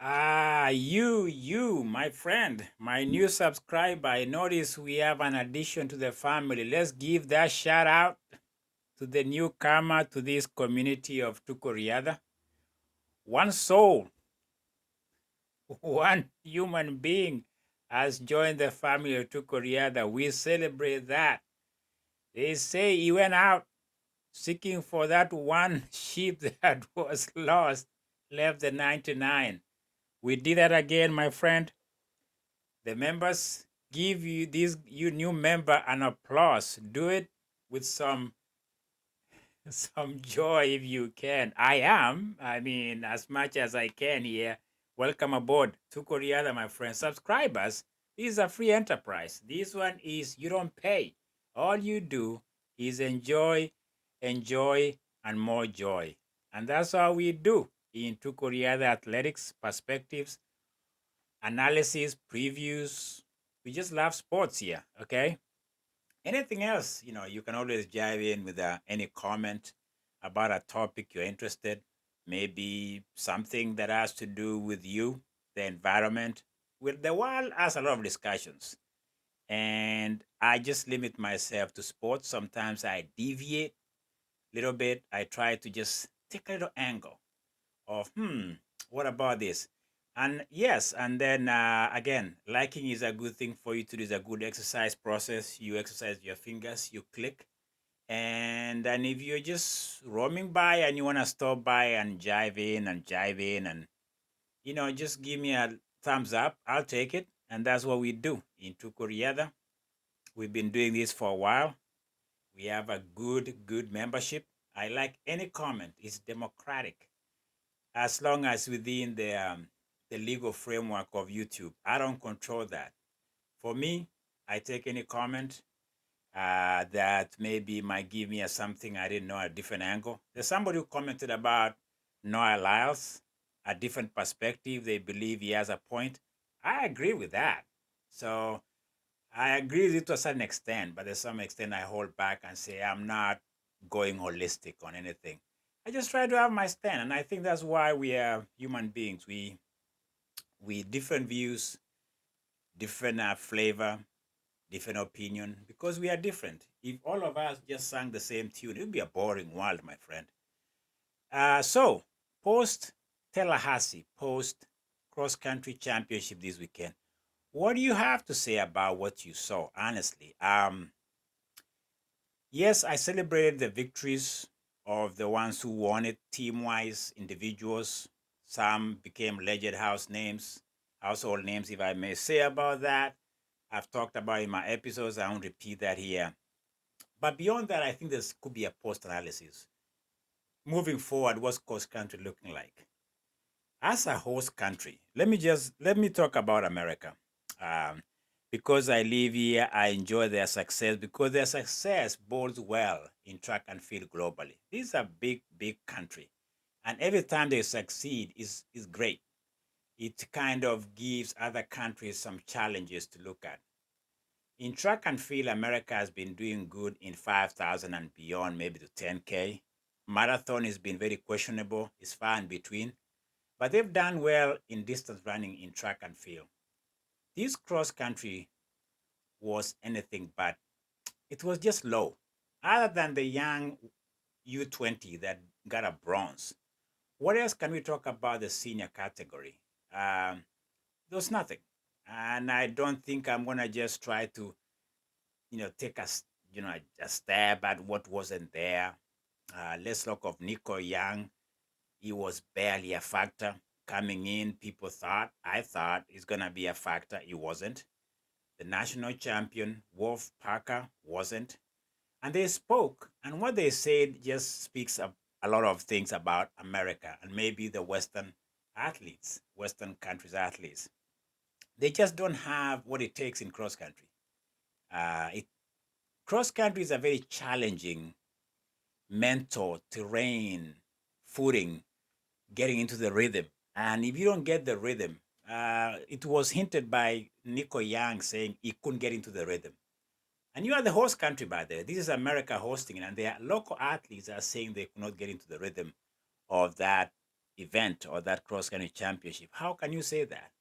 My friend, my new subscriber. I notice we have an addition to the family. Let's give that shout out to the newcomer to this community of Tukoriada. One soul, one human being has joined the family of Tukoriada. We celebrate that. They say he went out seeking for that one sheep that was lost, left the 99. We did that again, my friend. The members give you new member an applause. Do it with some some joy if you can. I mean, as much as I can here. Welcome aboard to Koreada, my friends. Subscribers, this is a free enterprise. This one is you don't pay. All you do is enjoy, and more joy. And that's how we do in Koreada Athletics perspectives, analysis, previews. We just love sports here, okay? Anything else, you can always dive in with any comment about a topic you're interested, maybe something that has to do with you, the environment. Well, the world has a lot of discussions, and I just limit myself to sports. Sometimes I deviate a little bit. I try to just take a little angle of what about this, and yes, and then again, liking is a good thing for you to do. Is a good exercise process. You exercise your fingers, you click, and then if you're just roaming by and you want to stop by and jive in and just give me a thumbs up, I'll take it. And that's what we do in Tukuriada. We've been doing this for a while. We have a good membership. I like any comment. It's democratic as long as within the legal framework of YouTube. I don't control that. For me, I take any comment that maybe might give me something I didn't know, a different angle. There's somebody who commented about Noah Lyles, a different perspective. They believe he has a point. I agree with that. So I agree with it to a certain extent, but there's some extent I hold back and say I'm not going holistic on anything. I just try to have my stand, and I think that's why we are human beings. We different views, different flavor, different opinion, because we are different. If all of us just sang the same tune, it would be a boring world, my friend. So post Tallahassee, post cross country championship this weekend. What do you have to say about what you saw? Honestly, yes, I celebrated the victories of the ones who won it, team-wise, individuals. Some became legend household names, if I may say about that. I've talked about in my episodes. I won't repeat that here. But beyond that, I think this could be a post-analysis. Moving forward, what's cross country looking like? As a host country, let me talk about America. Um, because I live here, I enjoy their success because their success bodes well in track and field globally. This is a big country, and every time they succeed is great. It kind of gives other countries some challenges to look at. In track and field, America has been doing good in 5,000 and beyond, maybe to 10K. Marathon has been very questionable, it's far in between, but they've done well in distance running in track and field. This cross country was anything but, it was just low. Other than the young U20 that got a bronze, what else can we talk about the senior category? Um, there was nothing. And I don't think I'm going to just try to, take a stab at what wasn't there. Let's look of Nico Young. He was barely a factor coming in. I thought he's going to be a factor. He wasn't. The national champion, Wolf Parker, wasn't. And they spoke, and what they said just speaks a lot of things about America and maybe the Western countries' athletes. They just don't have what it takes in cross country. It Cross country is a very challenging mental terrain, footing, getting into the rhythm. And if you don't get the rhythm, it was hinted by Nico Young saying he couldn't get into the rhythm. And you are the host country, by the way. This is America hosting, and their local athletes are saying they could not get into the rhythm of that event or that cross country championship. How can you say that?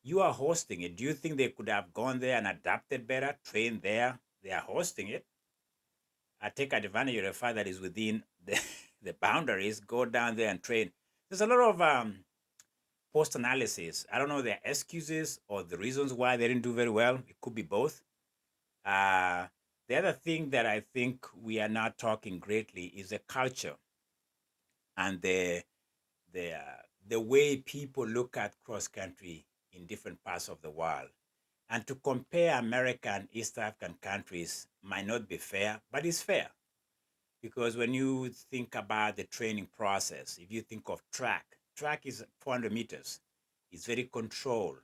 You are hosting it. Do you think they could have gone there and adapted better, trained there? They are hosting it. I take advantage of the fact that it's within the boundaries. Go down there and train. There's a lot of post analysis. I don't know their excuses or the reasons why they didn't do very well. It could be both. Uh, the other thing that I think we are not talking greatly is the culture and the way people look at cross country in different parts of the world. And to compare American and East African countries might not be fair, but it's fair. Because when you think about the training process, if you think of track is 400 meters. It's very controlled.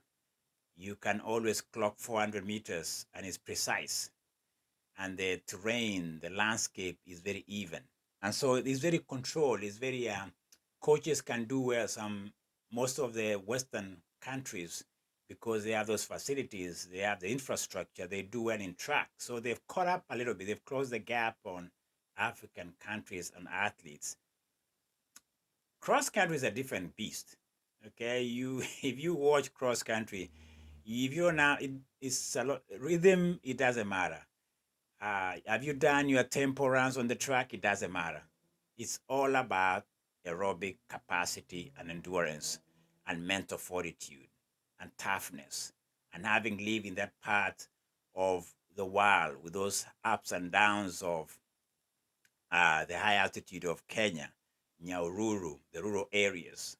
You can always clock 400 meters and it's precise. And the terrain, the landscape is very even. And so it's very controlled. It's very, coaches can do well most of the Western countries because they have those facilities, they have the infrastructure, they do well in track. So they've caught up a little bit. They've closed the gap on African countries and athletes. Cross country is a different beast. Okay, if you watch cross country, if you're now it's a lot rhythm. It doesn't matter. Have you done your tempo runs on the track? It doesn't matter. It's all about aerobic capacity and endurance and mental fortitude and toughness and having lived in that part of the world with those ups and downs of the high altitude of Kenya, Nyahururu, the rural areas.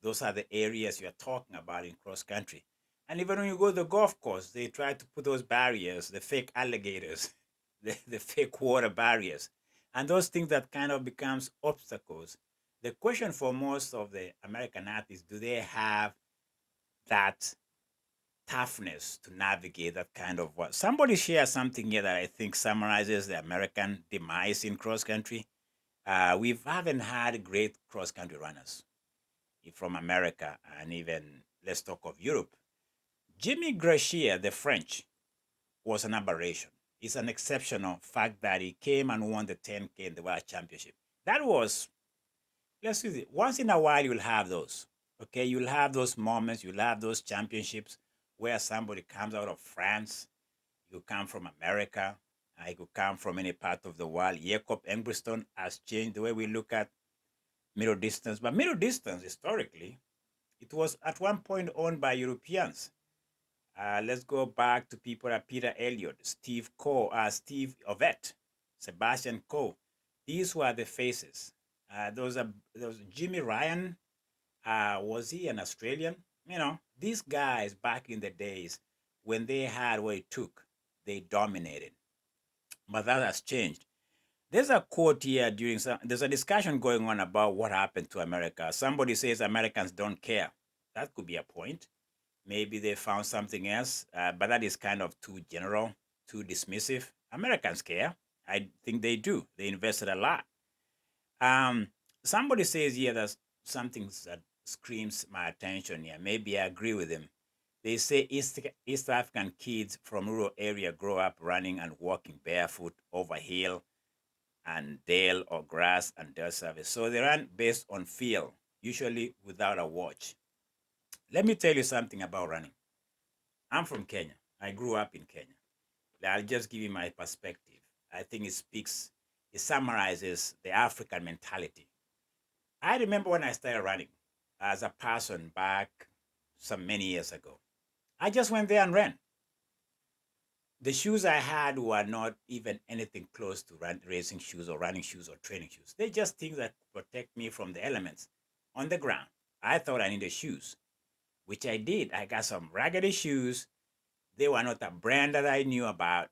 Those are the areas you're talking about in cross country. And even when you go to the golf course, they try to put those barriers, the fake alligators, the fake water barriers, and those things that kind of becomes obstacles. The question for most of the American athletes, do they have that toughness to navigate that kind of what? Somebody shared something here that I think summarizes the American demise in cross country. We haven't had great cross country runners from America, and even let's talk of Europe. Jimmy Grachier, the French, was an aberration. It's an exceptional fact that he came and won the 10K in the World Championship. That was, let's see, once in a while you'll have those. Okay, you'll have those moments, you'll have those championships where somebody comes out of France, you come from America, I could come from any part of the world. Jacob Engbristone has changed the way we look at middle distance. But middle distance, historically, it was at one point owned by Europeans. Let's go back to people like Peter Elliott, Steve Ovett, Sebastian Coe. These were the faces. Those Jimmy Ryan. Was he an Australian? You know, these guys back in the days when they had what it took, they dominated. But that has changed. There's a quote here there's a discussion going on about what happened to America. Somebody says Americans don't care. That could be a point. Maybe they found something else, but that is kind of too general, too dismissive. Americans care. I think they do. They invested a lot. Somebody says here that something that screams my attention here. Maybe I agree with him. They say East African kids from rural area grow up running and walking barefoot over hill and dale or grass and dirt surface. So they run based on feel, usually without a watch. Let me tell you something about running. I'm from Kenya. I grew up in Kenya. I'll just give you my perspective. I think it summarizes the African mentality. I remember when I started running as a person back some many years ago. I just went there and ran. The shoes I had were not even anything close to racing shoes or running shoes or training shoes. They're just things that protect me from the elements on the ground. I thought I needed shoes, which I did. I got some raggedy shoes. They were not a brand that I knew about.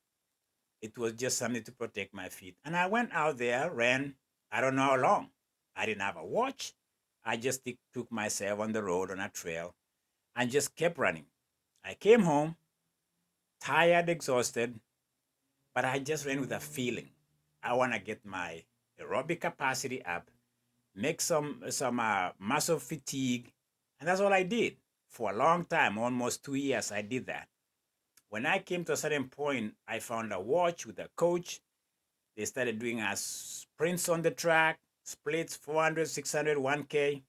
It was just something to protect my feet. And I went out there, ran, I don't know how long. I didn't have a watch. I just took myself on the road on a trail and just kept running. I came home, tired, exhausted, but I just ran with a feeling. I want to get my aerobic capacity up, make some muscle fatigue, and that's all I did. For a long time, almost 2 years, I did that. When I came to a certain point, I found a watch with a coach. They started doing sprints on the track, splits, 400, 600, 1K.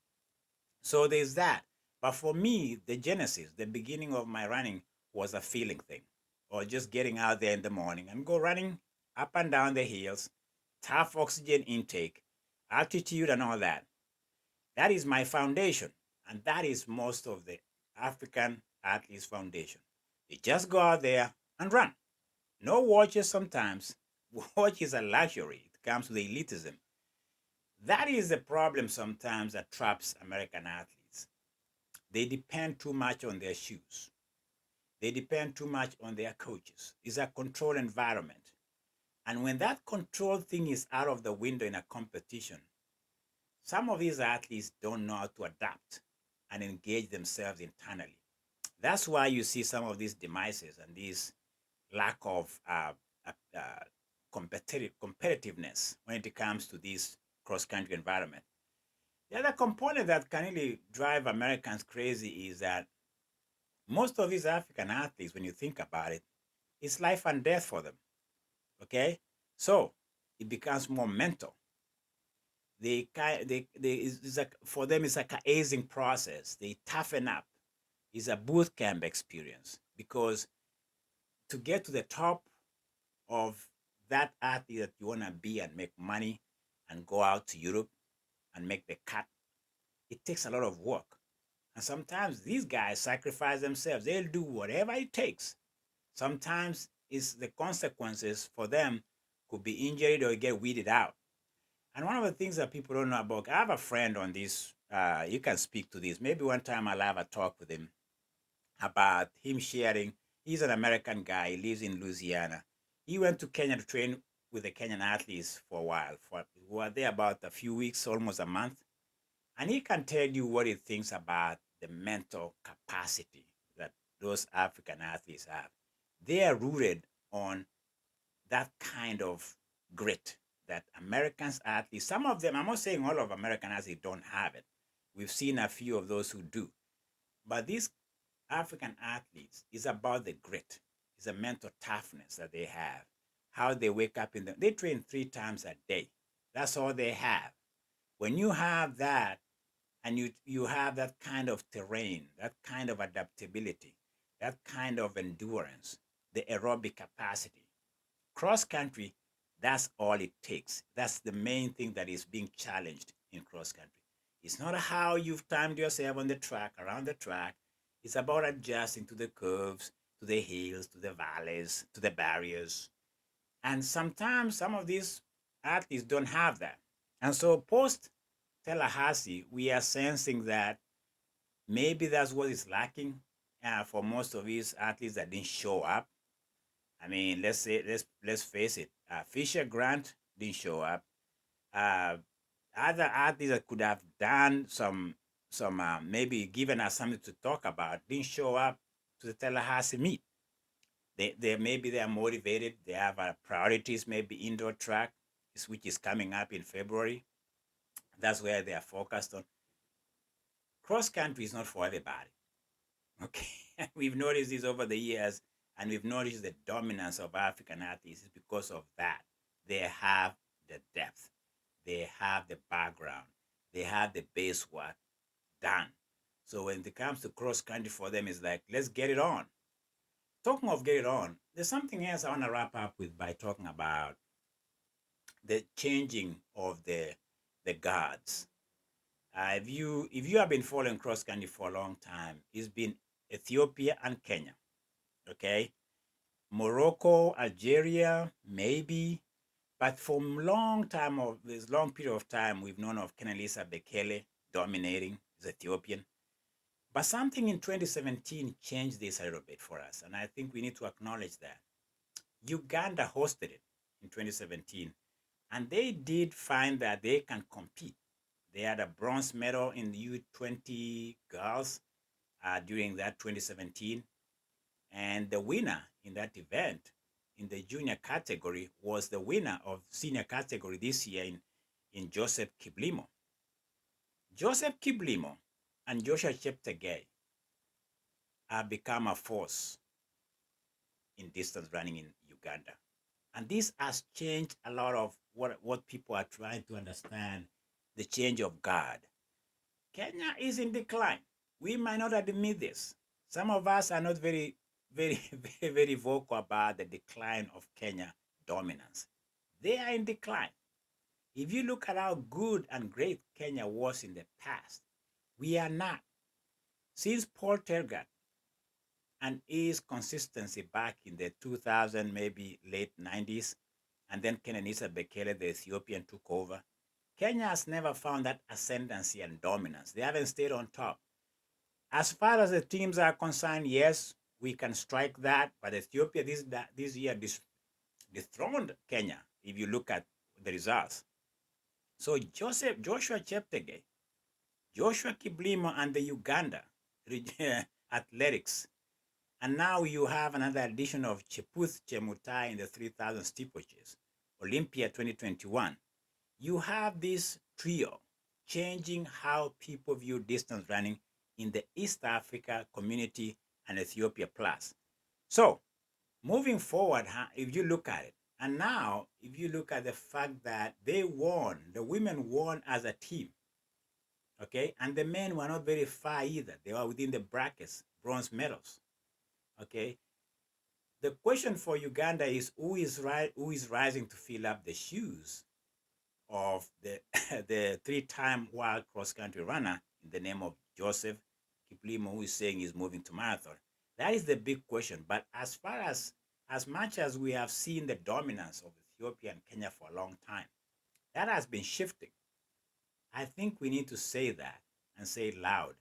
So there's that. But for me, the genesis, the beginning of my running was a feeling thing, or just getting out there in the morning and go running up and down the hills, tough oxygen intake, altitude, and all that. That is my foundation. And that is most of the African athletes' foundation. They just go out there and run. No watches sometimes. Watch is a luxury. It comes with elitism. That is the problem sometimes that traps American athletes. They depend too much on their shoes. They depend too much on their coaches. It's a controlled environment. And when that control thing is out of the window in a competition, some of these athletes don't know how to adapt and engage themselves internally. That's why you see some of these demises and these lack of competitiveness when it comes to this cross-country environment. The other component that can really drive Americans crazy is that most of these African athletes, when you think about it, it's life and death for them. Okay, so it becomes more mental. It's like, for them, it's like an aging process. They toughen up. It's a boot camp experience because to get to the top of that athlete that you want to be and make money and go out to Europe and make the cut, it takes a lot of work. And sometimes these guys sacrifice themselves. They'll do whatever it takes. Sometimes it's the consequences for them could be injured or get weeded out. And one of the things that people don't know about, I have a friend on this, you can speak to this. Maybe one time I'll have a talk with him about him sharing. He's an American guy, he lives in Louisiana. He went to Kenya to train with the Kenyan athletes for a while. We were there about a few weeks, almost a month. And he can tell you what he thinks about the mental capacity that those African athletes have. They are rooted on that kind of grit that Americans athletes, some of them, I'm not saying all of American athletes don't have it. We've seen a few of those who do. But these African athletes is about the grit. It's a mental toughness that they have. How they wake up they train 3 times a day. That's all they have. When you have that, and you have that kind of terrain, that kind of adaptability, that kind of endurance, the aerobic capacity, cross country, that's all it takes. That's the main thing that is being challenged in cross country. It's not how you've timed yourself on the track, around the track. It's about adjusting to the curves, to the hills, to the valleys, to the barriers. And sometimes some of these athletes don't have that. And so post Tallahassee, we are sensing that maybe that's what is lacking for most of these athletes that didn't show up. I mean, let's face it. Fisher Grant didn't show up. Uh, Other athletes that could have done some maybe given us something to talk about didn't show up to the Tallahassee meet. Maybe they are motivated. They have priorities. Maybe indoor track, which is coming up in February. That's where they are focused on. Cross country is not for everybody. Okay, we've noticed this over the years, and we've noticed the dominance of African athletes is because of that. They have the depth, they have the background, they have the base work done. So when it comes to cross country for them, it's like, let's get it on. Talking of get it on, there's something else I want to wrap up with by talking about the changing of the guards. If you have been following cross country for a long time, it's been Ethiopia and Kenya. Okay, Morocco, Algeria, maybe, but for long time of this long period of time, we've known of Kenenisa Bekele dominating, is Ethiopian. But something in 2017 changed this a little bit for us, and I think we need to acknowledge that. Uganda hosted it in 2017, and they did find that they can compete. They had a bronze medal in the U20 girls during that 2017. And the winner in that event in the junior category was the winner of senior category this year in Joseph Kiplimo. Joseph Kiplimo and Joshua Cheptegei have become a force in distance running in Uganda. And this has changed a lot of what people are trying to understand, the change of guard. Kenya is in decline. We might not admit this. Some of us are not very, very vocal about the decline of Kenya dominance. They are in decline. If you look at how good and great Kenya was in the past, we are not. Since Paul Tergat and his consistency back in the 2000, maybe late 90s, and then Kenenisa Bekele, the Ethiopian, took over, Kenya has never found that ascendancy and dominance. They haven't stayed on top. As far as the teams are concerned, yes, we can strike that, but Ethiopia this year dethroned Kenya, if you look at the results. So Joshua Cheptegei, Joshua Kiplimo, and the Uganda Athletics. And now you have another addition of Cheputh Chemutai in the 3,000 steeplechase, Olympia 2021. You have this trio changing how people view distance running in the East Africa community and Ethiopia Plus. So moving forward, if you look at it, and now if you look at the fact that they won, the women won as a team, okay, and the men were not very far either. They were within the brackets, bronze medals, okay. The question for Uganda is who is rising to fill up the shoes of the the three-time world cross-country runner in the name of Joseph Kiplimo, who is saying he's moving to marathon. That is the big question. But as much as we have seen the dominance of Ethiopia and Kenya for a long time, that has been shifting. I think we need to say that and say it loud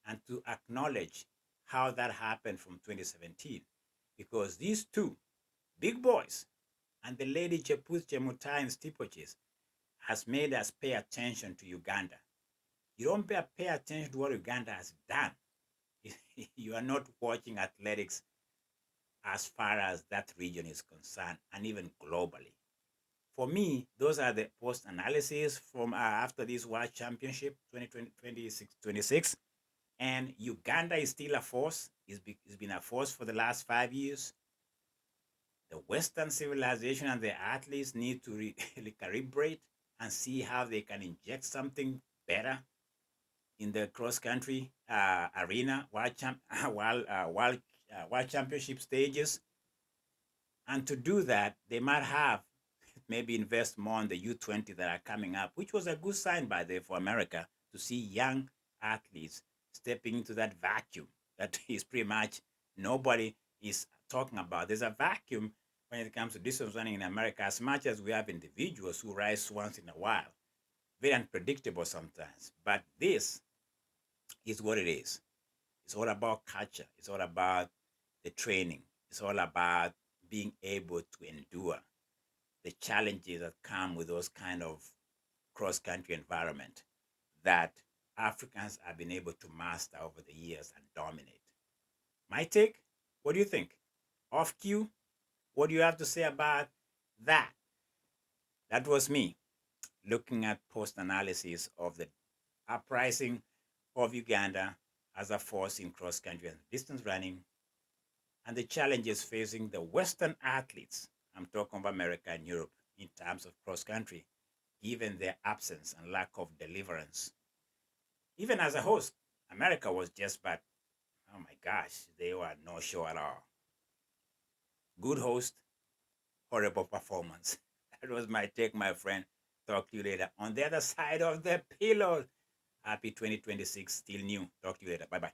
and to acknowledge how that happened from 2017. Because these two big boys and the lady Cheputh Chemutai in steeplechase has made us pay attention to Uganda. You don't pay attention to what Uganda has done. You are not watching athletics as far as that region is concerned, and even globally. For me, those are the post analysis from after this World Championship 2026. And Uganda is still a force. It's been a force for the last 5 years. The Western civilization and the athletes need to recalibrate and see how they can inject something better in the cross-country arena, world championship stages. And to do that, they might have maybe invest more on the U20 that are coming up, which was a good sign, by the way, for America to see young athletes stepping into that vacuum that is pretty much nobody is talking about. There's a vacuum when it comes to distance running in America, as much as we have individuals who rise once in a while. Very unpredictable sometimes. But this is what it is. It's all about culture. It's all about the training. It's all about being able to endure the challenges that come with those kind of cross-country environment that Africans have been able to master over the years and dominate. My take, what do you think? Off cue, what do you have to say about that? That was me looking at post-analysis of the uprising of Uganda as a force in cross-country and distance running and the challenges facing the Western athletes, I'm talking of America and Europe, in terms of cross-country, given their absence and lack of deliverance. Even as a host, America was just but, oh my gosh, they were no show at all. Good host, horrible performance. That was my take, my friend. Talk to you later. On the other side of the pillow. Happy 2026, still new. Talk to you later. Bye-bye.